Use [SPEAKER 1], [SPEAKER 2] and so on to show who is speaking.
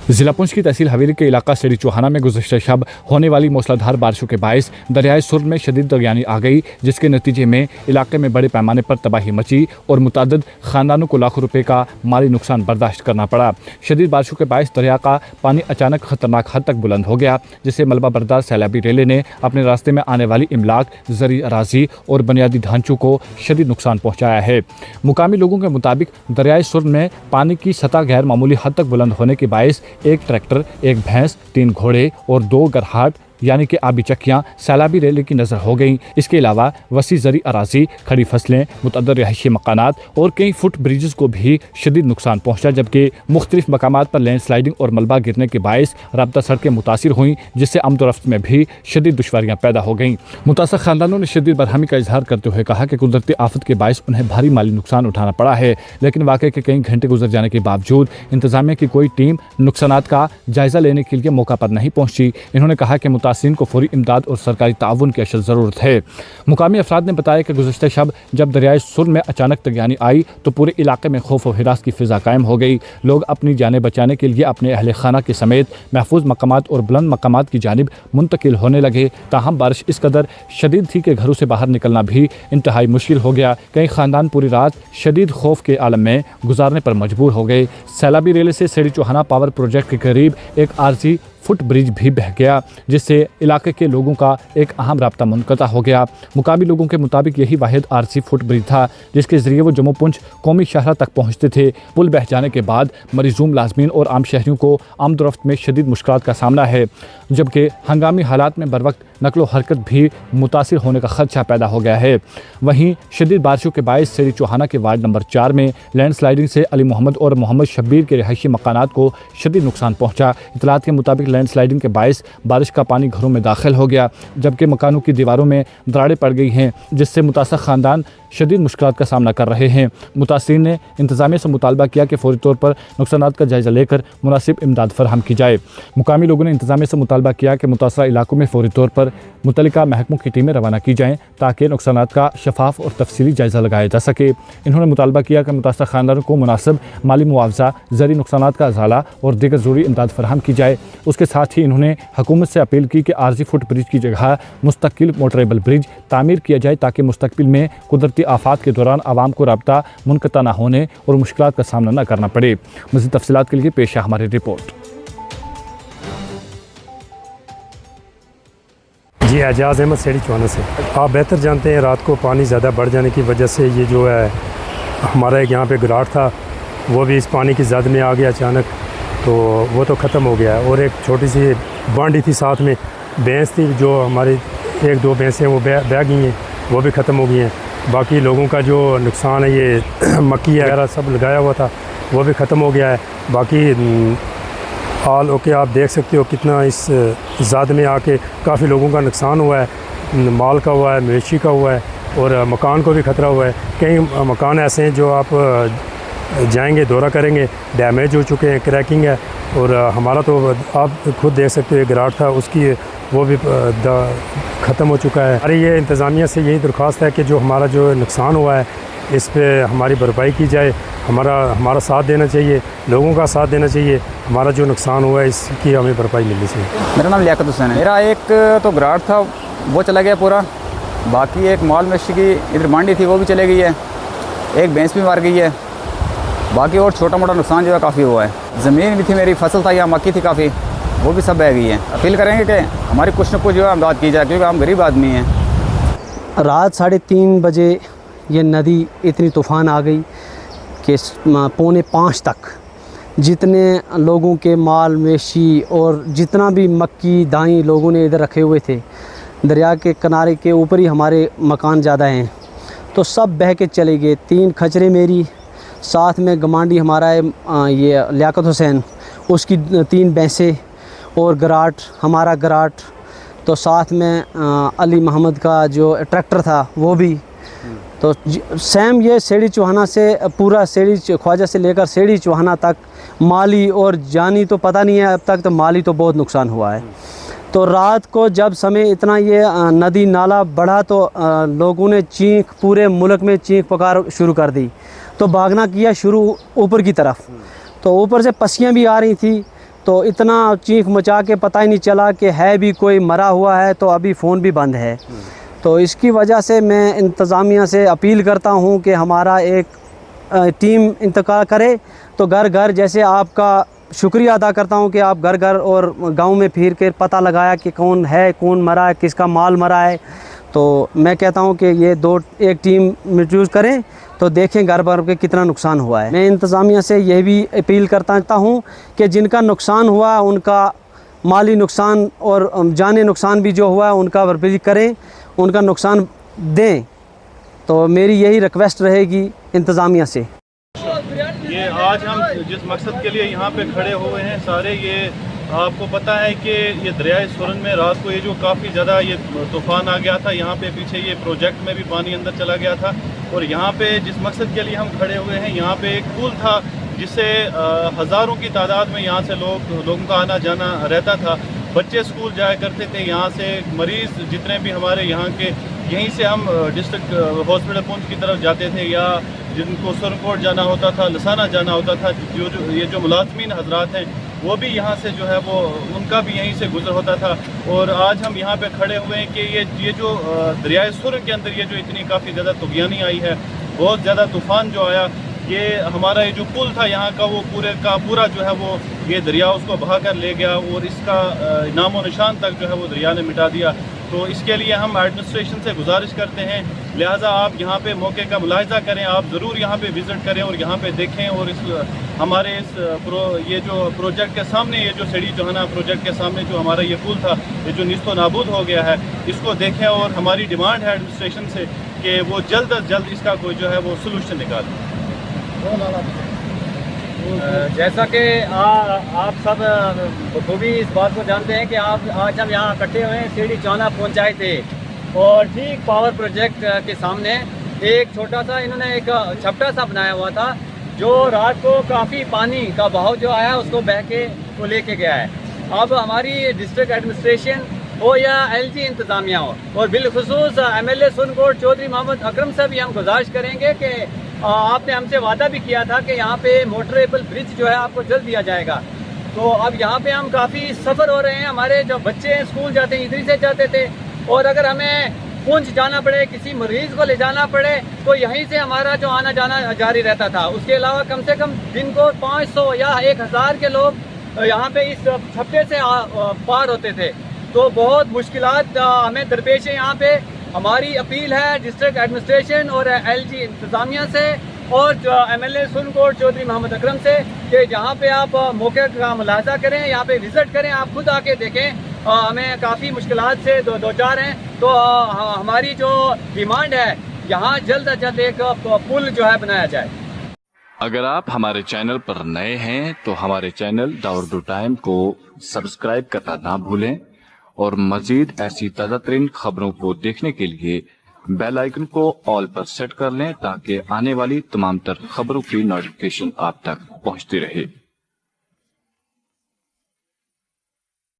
[SPEAKER 1] जिला पुंछ की तहसील हवेली के इलाका सेड़ी चौहाना में गुज़श्ता शब होने वाली मूसलाधार बारिशों के बायस दरियाए सुर में शदीद दरियानी आ गई, जिसके नतीजे में इलाके में बड़े पैमाने पर तबाही मची और मुतअद्दिद खानदानों को लाखों रुपए का माली नुकसान बर्दाश्त करना पड़ा। शदीद बारिशों के बायस दरिया का पानी अचानक खतरनाक हद तक बुलंद हो गया, जिससे मलबा बरदार सैलाबी रेले ने अपने रास्ते में आने वाली इमलाक, ज़री अराजी और बुनियादी ढांचों को शदीद नुकसान पहुँचाया है। मुकामी लोगों के मुताबिक दरियाए सुर में पानी की सतह गैर मामूली हद तक बुलंद होने के बायस एक ट्रैक्टर, एक भैंस, 3 घोड़े और 2 गरहाट यानी कि आबी चक्कियाँ सैलाबी रेले की नज़र हो गईं। इसके अलावा वसी ज़री अराजी, खड़ी फसलें, मुतअद्दिद रिहायशी मकानात और कई फुट ब्रिजेस को भी शदीद नुकसान पहुँचा, जबकि मुख्तलिफ मकामात पर लैंड स्लाइडिंग और मलबा गिरने के बायस राब्ता सड़कें मुतासिर हुईं, जिससे आमद व रफ्त में भी शदीद दुश्वारियाँ पैदा हो गईं। मुतासर खानदानों ने शदीद बरहमी का इजहार करते हुए कहा कि कुदरती आफत के बायस उन्हें भारी माली नुकसान उठाना पड़ा है, लेकिन वाक़े के कई घंटे गुजर जाने के बावजूद इंतजामिया की कोई टीम नुकसानात का जायज़ा लेने के लिए मौका पर नहीं पहुँची। इन्होंने कहा कि मुतासिरीन को फौरी इमदाद और सरकारी ताउन की अशद ज़रूरत है। मुकामी अफराद ने बताया कि गुज़श्ता शब जब दरियाए सुर में अचानक तगयानी आई तो पूरे इलाके में खौफ और हिरास की फ़िज़ा कायम हो गई। लोग अपनी जानें बचाने के लिए अपने अहल खाना के समेत महफूज मकामात और बुलंद मकामात की जानिब मुंतकिल होने लगे। ताहम बारिश इस कदर शदीद थी कि घरों से बाहर निकलना भी इंतहाई मुश्किल हो गया। कई ख़ानदान पूरी रात शदीद खौफ के आलम में गुजारने पर मजबूर हो गए। सैलाबी रेले से सेड़ी चौहाना पावर प्रोजेक्ट के करीब एक आरजी फुट ब्रिज भी बह गया, जिससे इलाके के लोगों का एक अहम राब्ता मुनक़ता हो गया। मुकामी लोगों के मुताबिक यही वाहिद आरसी फुट ब्रिज था जिसके ज़रिए वो जम्मू पुंछ कौमी शाहरा तक पहुँचते थे। पुल बह जाने के बाद मरीजूम लाजमीन और आम शहरियों को आमद व रफ्त में शदीद मुश्किलात का सामना है, जबकि हंगामी हालात में बर वक्त नकलो हरकत भी मुतासिर होने का खदशा पैदा हो गया है। वहीं शदीद बारिशों के बायस सेड़ी चौहाना के वार्ड नंबर 4 में लैंड स्लाइडिंग से अली मोहम्मद और मोहम्मद शब्बीर के रिहायशी मकानात को शदीद नुकसान पहुँचा। इतलात के मुताबिक लैंड स्लाइडिंग के बायस बारिश का पानी घरों में दाखिल हो गया, जबकि मकानों की दीवारों में दरारें पड़ गई हैं, जिससे मुतासर ख़ानदान शदीद मुश्किलात का सामना कर रहे हैं। मुतासिरीन ने इंतज़ामिया से मुतालबा किया कि फौरी तौर पर नुकसानात का जायज़ा लेकर मुनासिब इमदाद फराहम की जाए। मुकामी लोगों ने इंतज़ामिया से मुतालबा किया कि मुतासरा इलाकों में फौरी तौर पर मुतल्लिका महकमों की टीमें रवाना की जाएँ ताकि नुकसानात का शफाफ और तफसीली जायज़ा लगाया जा सके। इन्होंने मुतालबा किया कि मुतासर ख़ानदानों को मुनासिब माली मुआवजा, ज़री नुकसानात का अज़ाला और दीगर ज़रूरी इमदाद फराहम की जाए। उसके साथ ही इन्होंने हुकूमत से अपील की कि आरजी फुट ब्रिज की जगह मुस्तकिल मोटरेबल ब्रिज तामीर किया जाए ताकि मुस्तकबिल में कुदरती आफात के दौरान आवाम को राब्ता मुनक़ता न होने और मुश्किलात का सामना न करना पड़े। मज़ीद तफसीलात के लिए पेश है हमारी रिपोर्ट।
[SPEAKER 2] जी, एजाज़ अहमद सेड़ी चौहाना से। आप बेहतर जानते हैं रात को पानी ज़्यादा बढ़ जाने की वजह से ये जो है हमारा एक यहाँ पे गराट था वो भी इस पानी की ज़द में आ गया अचानक, तो वो तो ख़त्म हो गया। और एक छोटी सी बांडी थी, साथ में भैंस थी, जो हमारी 1-2 भैंसें वो बह गई हैं, वो भी ख़त्म हो गई हैं। बाकी लोगों का जो नुकसान है ये मक्की वगैरह सब लगाया हुआ था वो भी ख़त्म हो गया है। बाकी हाल ओके आप देख सकते हो कितना इस ज़द में आके काफ़ी लोगों का नुकसान हुआ है, माल का हुआ है, मवेशी का हुआ है और मकान को भी ख़तरा हुआ है। कई मकान ऐसे हैं जो आप जाएंगे दौरा करेंगे डैमेज हो चुके हैं, क्रैकिंग है। और हमारा तो आप खुद देख सकते हो गराट था उसकी वो भी ख़त्म हो चुका है। अरे ये इंतज़ामिया से यही दरख्वास्त है कि जो हमारा जो नुकसान हुआ है इस पे हमारी भरपाई की जाए, हमारा साथ देना चाहिए, लोगों का साथ देना चाहिए। हमारा जो नुकसान हुआ है इसकी हमें भरपाई मिलनी चाहिए।
[SPEAKER 3] मेरा नाम लियाकत हुसैन है। मेरा एक तो गराट था वो चला गया पूरा, बाकी एक माल मवेशी की इधर मांडी थी वो भी चले गई है, एक भैंस भी मार गई है, बाकी और छोटा मोटा नुकसान जो है काफ़ी हुआ है। ज़मीन भी थी, मेरी फसल था या मक्की थी काफ़ी, वो भी सब बह गई है। अपील करेंगे कि हमारी कुछ न कुछ जो है इमदाद की जाए, क्योंकि हम गरीब आदमी हैं।
[SPEAKER 4] रात 3:30 बजे ये नदी इतनी तूफ़ान आ गई कि 4:45 तक जितने लोगों के माल मवेशी और जितना भी मक्की दाई लोगों ने इधर रखे हुए थे, दरिया के किनारे के ऊपर ही हमारे मकान ज़्यादा हैं, तो सब बह के चले गए। 3 खचरे मेरी, साथ में गमांडी हमारा है ये लियाकत हुसैन, उसकी 3 भैंसें और गराट हमारा गराट, तो साथ में अली मोहम्मद का जो ट्रैक्टर था वो भी। तो सेम ये सेड़ी चौहाना से पूरा सेड़ी ख्वाजा से लेकर सेड़ी चौहाना तक माली और जानी तो पता नहीं है अब तक, तो माली तो बहुत नुकसान हुआ है। तो रात को जब समय इतना ये नदी नाला बढ़ा तो लोगों ने चीख, पूरे मुल्क में चीख पुकार शुरू कर दी, तो भागना किया शुरू ऊपर की तरफ। तो ऊपर से पसियाँ भी आ रही थी, تو اتنا چیخ مچا کے پتہ ہی نہیں چلا کہ ہے بھی کوئی مرا ہوا ہے، تو ابھی فون بھی بند ہے۔ تو اس کی وجہ سے میں انتظامیہ سے اپیل کرتا ہوں کہ ہمارا ایک ٹیم انتقال کرے، تو گھر گھر، جیسے آپ کا شکریہ ادا کرتا ہوں کہ آپ گھر گھر اور گاؤں میں پھر کے پتہ لگایا کہ کون ہے، کون مرا ہے، کس کا مال مرا ہے۔ تو میں کہتا ہوں کہ یہ ایک ٹیم چوز کریں تو دیکھیں گھر بھر کے کتنا نقصان ہوا ہے۔ میں انتظامیہ سے یہ بھی اپیل کرتا ہوں کہ جن کا نقصان ہوا ان کا مالی نقصان اور جانی نقصان بھی جو ہوا ہے ان کا بھرپائی کریں، ان کا نقصان دیں۔ تو میری یہی ریکویسٹ رہے گی انتظامیہ سے۔
[SPEAKER 5] یہ آج ہم جس مقصد کے لیے یہاں پہ کھڑے ہوئے ہیں سارے، یہ آپ کو پتہ ہے کہ یہ دریائے سورن میں رات کو یہ جو کافی زیادہ یہ طوفان آ گیا تھا، یہاں پہ پیچھے یہ پروجیکٹ میں بھی پانی اندر چلا گیا تھا، اور یہاں پہ جس مقصد کے لیے ہم کھڑے ہوئے ہیں یہاں پہ ایک پل تھا جس سے ہزاروں کی تعداد میں یہاں سے لوگوں کا آنا جانا رہتا تھا۔ بچے اسکول جایا کرتے تھے یہاں سے، مریض جتنے بھی ہمارے یہاں کے، یہیں سے ہم ڈسٹرکٹ ہاسپٹل پونچھ کی طرف جاتے تھے، یا جن کو سرنکوٹ جانا ہوتا تھا، لسانہ جانا ہوتا تھا، یہ جو ملازمین حضرات ہیں وہ بھی یہاں سے جو ہے وہ ان کا بھی یہیں سے گزر ہوتا تھا۔ اور آج ہم یہاں پہ کھڑے ہوئے ہیں کہ یہ جو دریائے سرن کے اندر یہ جو اتنی کافی زیادہ طغیانی آئی ہے، بہت زیادہ طوفان جو آیا، یہ ہمارا یہ جو پل تھا یہاں کا وہ پورے کا پورا جو ہے وہ یہ دریا اس کو بہا کر لے گیا، اور اس کا نام و نشان تک جو ہے وہ دریا نے مٹا دیا۔ تو اس کے لیے ہم ایڈمنسٹریشن سے گزارش کرتے ہیں، لہٰذا آپ یہاں پہ موقع کا ملاحظہ کریں، آپ ضرور یہاں پہ وزٹ کریں اور یہاں پہ دیکھیں، اور ہمارے یہ جو پروجیکٹ کے سامنے، یہ جو سیڑھی چوہنا پروجیکٹ کے سامنے جو ہمارا یہ پل تھا یہ جو نیست و نابود ہو گیا ہے، اس کو دیکھیں، اور ہماری ڈیمانڈ ہے ایڈمنسٹریشن سے کہ وہ جلد از جلد اس کا کوئی جو ہے وہ سلوشن نکالیں۔
[SPEAKER 6] جیسا کہ آپ سب بخوبی اس بات کو جانتے ہیں کہ آج ہم یہاں اکٹھے ہوئے ہیں سیڑھی چوہنا پہنچائے تھے، اور ٹھیک پاور پروجیکٹ کے سامنے ایک چھوٹا سا انہوں نے ایک چھپٹا سا بنایا ہوا تھا، جو رات کو کافی پانی کا بہاؤ جو آیا اس کو بہہ کے وہ لے کے گیا ہے۔ اب ہماری ڈسٹرکٹ ایڈمنسٹریشن ہو یا LG انتظامیہ ہو، اور بالخصوص MLA سرنکوٹ چودھری محمد اکرم سے بھی ہم گزارش کریں گے کہ آپ نے ہم سے وعدہ بھی کیا تھا کہ یہاں پہ موٹریبل برج جو ہے آپ کو جلد دیا جائے گا۔ تو اب یہاں پہ ہم کافی سفر ہو رہے ہیں، ہمارے جو بچے ہیں اسکول جاتے ہیں ادھر سے جاتے تھے، اور اگر ہمیں پونچھ جانا پڑے، کسی مریض کو لے جانا پڑے، تو یہیں سے ہمارا جو آنا جانا جاری رہتا تھا۔ اس کے علاوہ کم سے کم دن کو 500 یا 1000 کے لوگ یہاں پہ اس چھپٹے سے پار ہوتے تھے، تو بہت مشکلات ہمیں درپیش ہے یہاں پہ۔ ہماری اپیل ہے ڈسٹرکٹ ایڈمنسٹریشن اور LG انتظامیہ سے اور MLA سرنکوٹ چودھری محمد اکرم سے کہ جہاں پہ آپ موقع کا ملاحظہ کریں، یہاں پہ وزٹ کریں، آپ خود آ کے دیکھیں، ہمیں کافی مشکلات سے دوچار ہیں۔ تو ہماری جو ڈیمانڈ ہے یہاں جلد از جلد ایک پل جو ہے بنایا جائے۔
[SPEAKER 1] اگر آپ ہمارے چینل پر نئے ہیں تو ہمارے چینل دا اردو ٹائم کو سبسکرائب کرنا نہ بھولیں، اور مزید ایسی تازہ ترین خبروں کو دیکھنے کے لیے بیل آئیکن کو آل پر سیٹ کر لیں تاکہ آنے والی تمام تر خبروں کی نوٹیفیکیشن آپ تک پہنچتی رہے۔